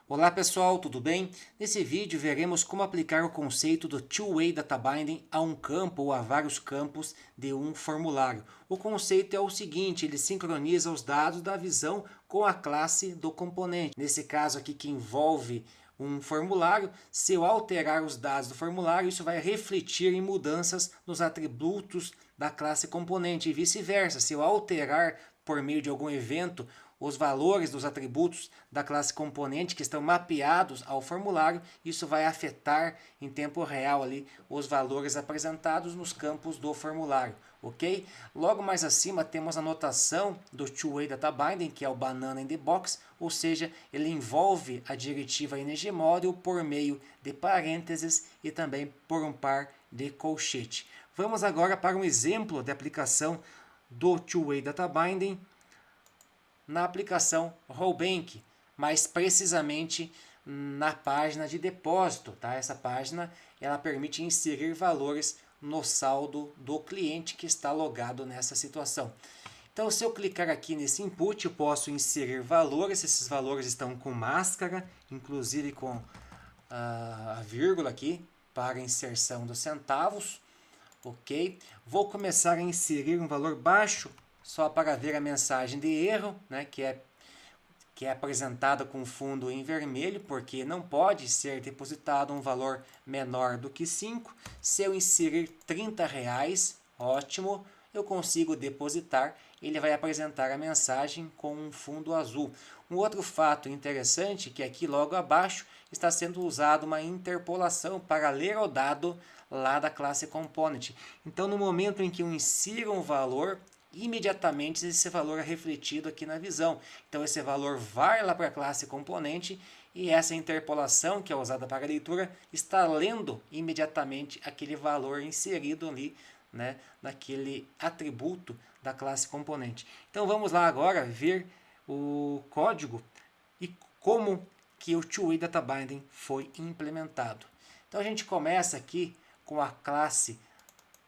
Olá pessoal, tudo bem? Nesse vídeo veremos como aplicar o conceito do Two-Way Data Binding a um campo ou a vários campos de um formulário. O conceito é o seguinte, ele sincroniza os dados da visão com a classe do componente. Nesse caso aqui que envolve um formulário, se eu alterar os dados do formulário, isso vai refletir em mudanças nos atributos da classe componente e vice-versa. Se eu alterar por meio de algum evento os valores dos atributos da classe componente que estão mapeados ao formulário, isso vai afetar em tempo real ali os valores apresentados nos campos do formulário, ok? Logo mais acima temos a notação do Two-Way Data Binding, que é o Banana in the Box, ou seja, ele envolve a diretiva NGModel por meio de parênteses e também por um par de colchete. Vamos agora para um exemplo de aplicação do Two-Way Data Binding na aplicação Rollbank, mais precisamente na página de depósito. Tá? Essa página ela permite inserir valores no saldo do cliente que está logado nessa situação. Então, se eu clicar aqui nesse input, eu posso inserir valores. Esses valores estão com máscara, inclusive com a vírgula aqui para inserção dos centavos. Ok? Vou começar a inserir um valor baixo só para ver a mensagem de erro, né, que é apresentada com fundo em vermelho, porque não pode ser depositado um valor menor do que 5. Se eu inserir R$ 30, ótimo, eu consigo depositar, ele vai apresentar a mensagem com um fundo azul. Um outro fato interessante é que aqui logo abaixo está sendo usada uma interpolação para ler o dado lá da classe component. Então, no momento em que eu insiro um valor, imediatamente esse valor é refletido aqui na visão. Então esse valor vai lá para a classe componente e essa interpolação que é usada para a leitura está lendo imediatamente aquele valor inserido ali, né, naquele atributo da classe componente. Então vamos lá agora ver o código e como que o Two-Way Data Binding foi implementado. Então a gente começa aqui com a classe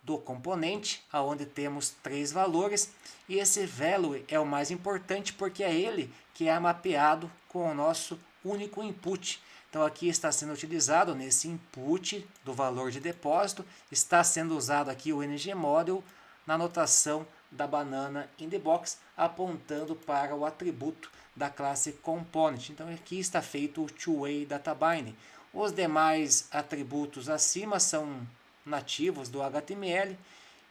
do componente, onde temos três valores, e esse value é o mais importante porque é ele que é mapeado com o nosso único input. Então aqui está sendo utilizado nesse input do valor de depósito, está sendo usado aqui o NGModel na notação da banana in the box, apontando para o atributo da classe component. Então aqui está feito o Two-Way Data Binding. Os demais atributos acima são nativos do HTML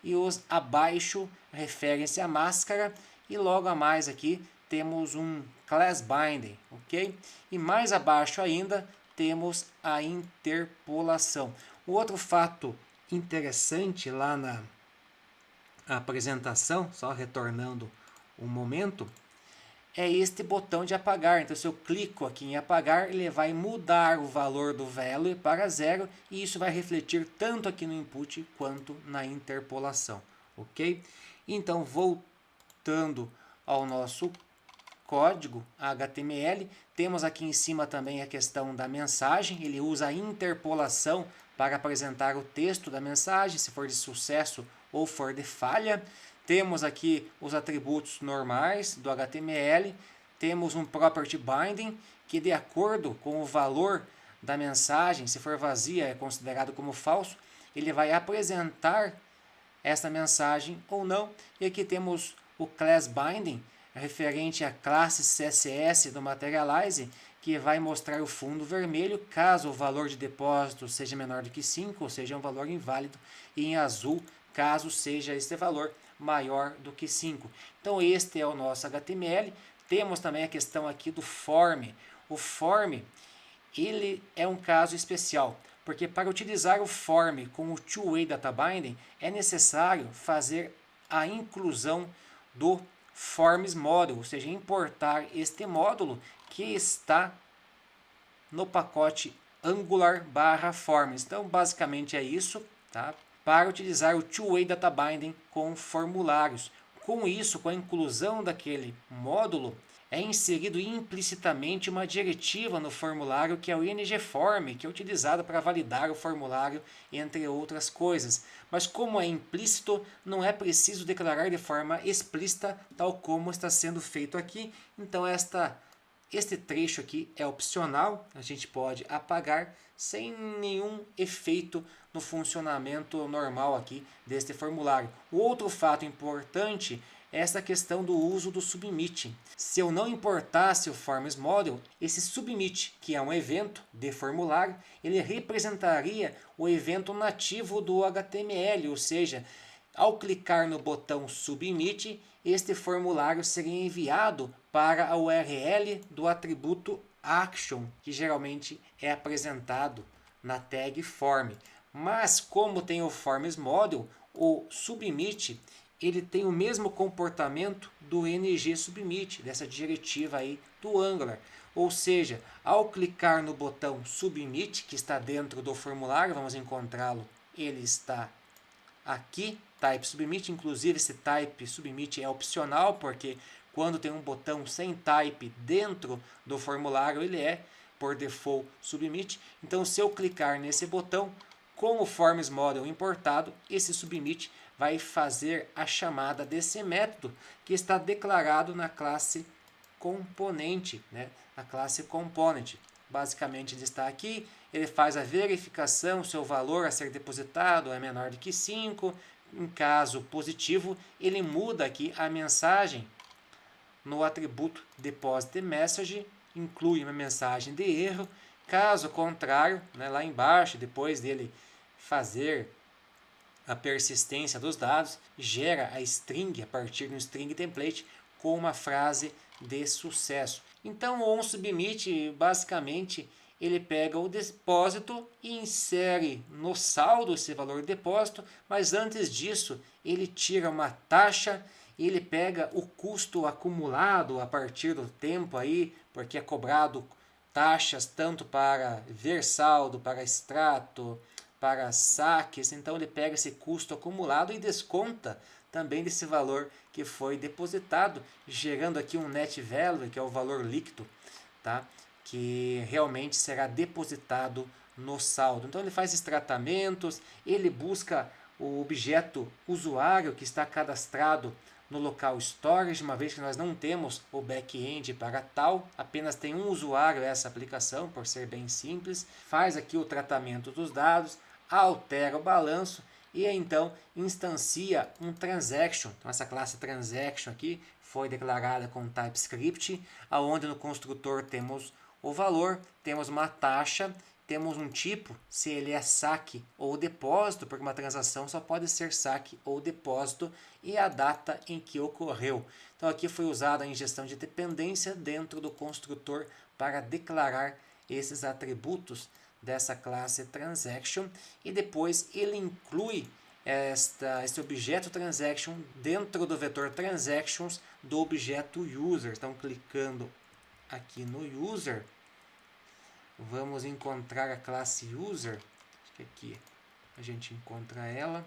e os abaixo referem-se à máscara e logo a mais aqui temos um class binding, ok? E mais abaixo ainda temos a interpolação. O outro fato interessante lá na apresentação, só retornando um momento, é este botão de apagar. Então, se eu clico aqui em apagar, ele vai mudar o valor do value para 0 e isso vai refletir tanto aqui no input quanto na interpolação, ok? Então, voltando ao nosso código HTML, temos aqui em cima também a questão da mensagem, ele usa a interpolação para apresentar o texto da mensagem, se for de sucesso ou for de falha. Temos aqui os atributos normais do HTML, temos um property binding, que de acordo com o valor da mensagem, se for vazia é considerado como falso, ele vai apresentar essa mensagem ou não. E aqui temos o class binding, referente à classe CSS do Materialize, que vai mostrar o fundo vermelho caso o valor de depósito seja menor do que 5, ou seja, um valor inválido, e em azul caso seja este valor maior do que 5. Então este é o nosso HTML. Temos também a questão aqui do form. O form, ele é um caso especial, porque para utilizar o form com o Two-Way Data Binding é necessário fazer a inclusão do Forms Model, ou seja, importar este módulo que está no pacote Angular/Forms. Então, basicamente é isso, tá? Para utilizar o Two-Way Data Binding com formulários. Com isso, com a inclusão daquele módulo, é inserido implicitamente uma diretiva no formulário que é o INGForm, que é utilizado para validar o formulário, entre outras coisas. Mas como é implícito, não é preciso declarar de forma explícita, tal como está sendo feito aqui. Então Este trecho aqui é opcional, a gente pode apagar sem nenhum efeito no funcionamento normal aqui deste formulário. O outro fato importante é essa questão do uso do submit. Se eu não importasse o Forms Model, esse submit, que é um evento de formulário, ele representaria o evento nativo do HTML, ou seja, ao clicar no botão Submit, este formulário seria enviado para a URL do atributo Action, que geralmente é apresentado na tag Form. Mas como tem o Forms Model, o Submit ele tem o mesmo comportamento do ng-submit, dessa diretiva aí do Angular. Ou seja, ao clicar no botão Submit, que está dentro do formulário, vamos encontrá-lo, ele está aqui, Type Submit. Inclusive esse Type Submit é opcional, porque quando tem um botão sem type dentro do formulário, ele é, por default, Submit. Então se eu clicar nesse botão, com o Forms Model importado, esse Submit vai fazer a chamada desse método que está declarado na classe componente, né? A classe component. Basicamente ele está aqui, ele faz a verificação se o valor a ser depositado é menor do que 5. Em caso positivo, ele muda aqui a mensagem no atributo deposit message, inclui uma mensagem de erro. Caso contrário, né, lá embaixo, depois dele fazer a persistência dos dados, gera a string a partir do string template com uma frase de sucesso. Então o onSubmit basicamente ele pega o depósito e insere no saldo esse valor de depósito, mas antes disso ele tira uma taxa, ele pega o custo acumulado a partir do tempo aí, porque é cobrado taxas tanto para ver saldo, para extrato, para saques. Então ele pega esse custo acumulado e desconta também desse valor que foi depositado, gerando aqui um net value, que é o valor líquido, tá? Que realmente será depositado no saldo. Então ele faz esses tratamentos, ele busca o objeto usuário que está cadastrado no local storage, uma vez que nós não temos o back-end para tal, apenas tem um usuário essa aplicação, por ser bem simples, faz aqui o tratamento dos dados, altera o balanço e então instancia um transaction. Então essa classe transaction aqui foi declarada com TypeScript, aonde no construtor temos o valor, temos uma taxa, temos um tipo, se ele é saque ou depósito, porque uma transação só pode ser saque ou depósito, e a data em que ocorreu. Então aqui foi usada a injeção de dependência dentro do construtor para declarar esses atributos dessa classe transaction, e depois ele inclui este objeto transaction dentro do vetor transactions do objeto user. Então clicando aqui no user, vamos encontrar a classe user, acho que aqui a gente encontra ela.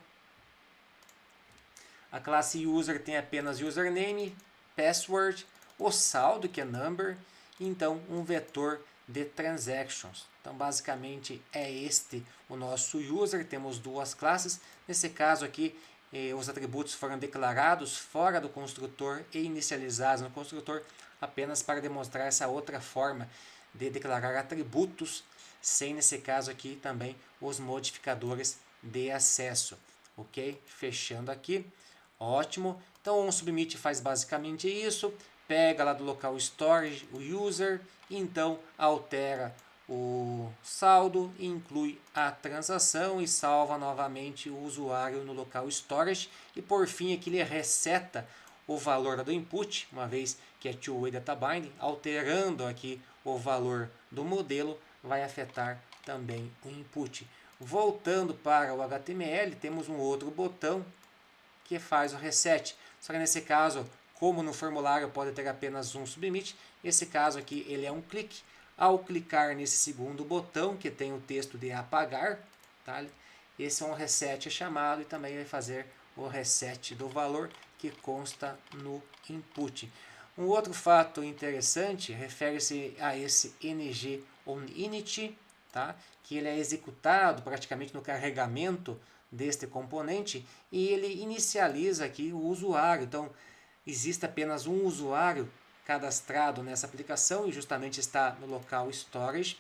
A classe user tem apenas username, password, o saldo que é number, e então um vetor de transactions. Então basicamente é este o nosso user, temos duas classes. Nesse caso aqui os atributos foram declarados fora do construtor e inicializados no construtor, apenas para demonstrar essa outra forma de declarar atributos, sem nesse caso aqui também os modificadores de acesso. Ok? Fechando aqui. Ótimo. Então o onSubmit faz basicamente isso. Pega lá do local storage o user, e então altera o saldo, inclui a transação e salva novamente o usuário no local storage. E por fim aqui ele reseta o valor do input, uma vez que é two-way data binding, alterando aqui o valor do modelo, vai afetar também o input. Voltando para o HTML, temos um outro botão que faz o reset. Só que nesse caso, como no formulário pode ter apenas um submit, esse caso aqui ele é um clique. Ao clicar nesse segundo botão, que tem o texto de apagar, tá? Esse é um reset chamado, e também vai fazer o reset do valor que consta no input. Um outro fato interessante refere-se a esse ng onInit, tá? Que ele é executado praticamente no carregamento deste componente, e ele inicializa aqui o usuário. Então existe apenas um usuário cadastrado nessa aplicação e justamente está no local storage.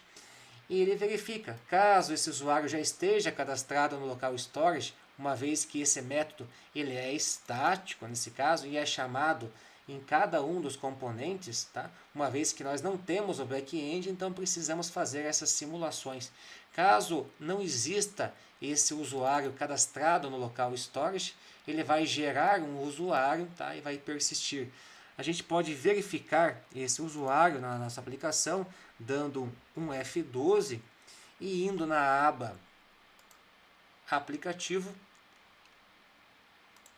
E ele verifica, caso esse usuário já esteja cadastrado no local storage, uma vez que esse método ele é estático nesse caso e é chamado em cada um dos componentes, tá? Uma vez que nós não temos o back-end, então precisamos fazer essas simulações. Caso não exista esse usuário cadastrado no local storage, ele vai gerar um usuário, tá? E vai persistir. A gente pode verificar esse usuário na nossa aplicação dando um F12 e indo na aba aplicativo,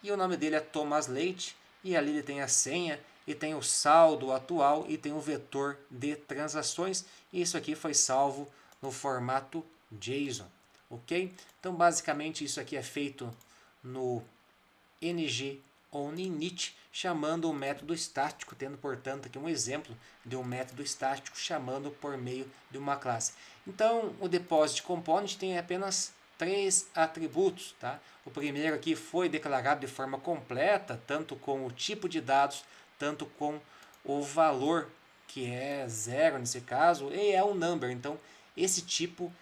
e o nome dele é Thomas Leite, e ali ele tem a senha e tem o saldo atual e tem o vetor de transações, e isso aqui foi salvo no formato JSON, ok? Então basicamente isso aqui é feito no ng-on-init, chamando o método estático, tendo portanto aqui um exemplo de um método estático chamando por meio de uma classe. Então o deposit component tem apenas 3 atributos, tá? O primeiro aqui foi declarado de forma completa, tanto com o tipo de dados, tanto com o valor, que é 0 nesse caso, e é um number. Então esse tipo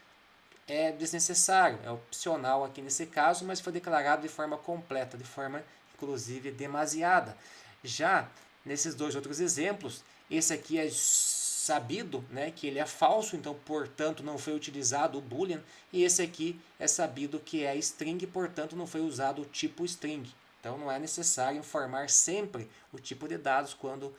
é desnecessário, é opcional aqui nesse caso, mas foi declarado de forma completa, de forma inclusive demasiada. Já nesses dois outros exemplos, esse aqui é sabido, né, que ele é falso, então portanto não foi utilizado o boolean, e esse aqui é sabido que é string, portanto não foi usado o tipo string. Então não é necessário informar sempre o tipo de dados quando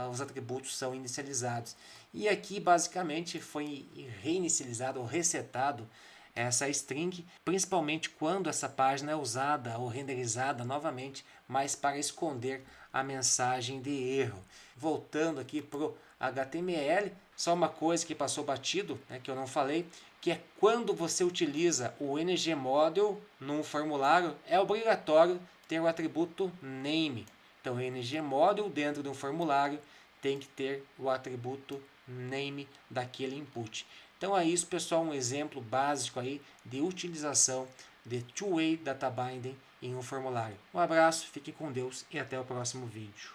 os atributos são inicializados. E aqui basicamente foi reinicializado ou resetado essa string, principalmente quando essa página é usada ou renderizada novamente, mas para esconder a mensagem de erro. Voltando aqui para o HTML, só uma coisa que passou batido, né, que eu não falei, que é quando você utiliza o ngModule num formulário, é obrigatório ter o atributo name. Então, o ngModule dentro de um formulário tem que ter o atributo name daquele input. Então é isso, pessoal, um exemplo básico aí de utilização de Two-Way Data Binding em um formulário. Um abraço, fiquem com Deus e até o próximo vídeo.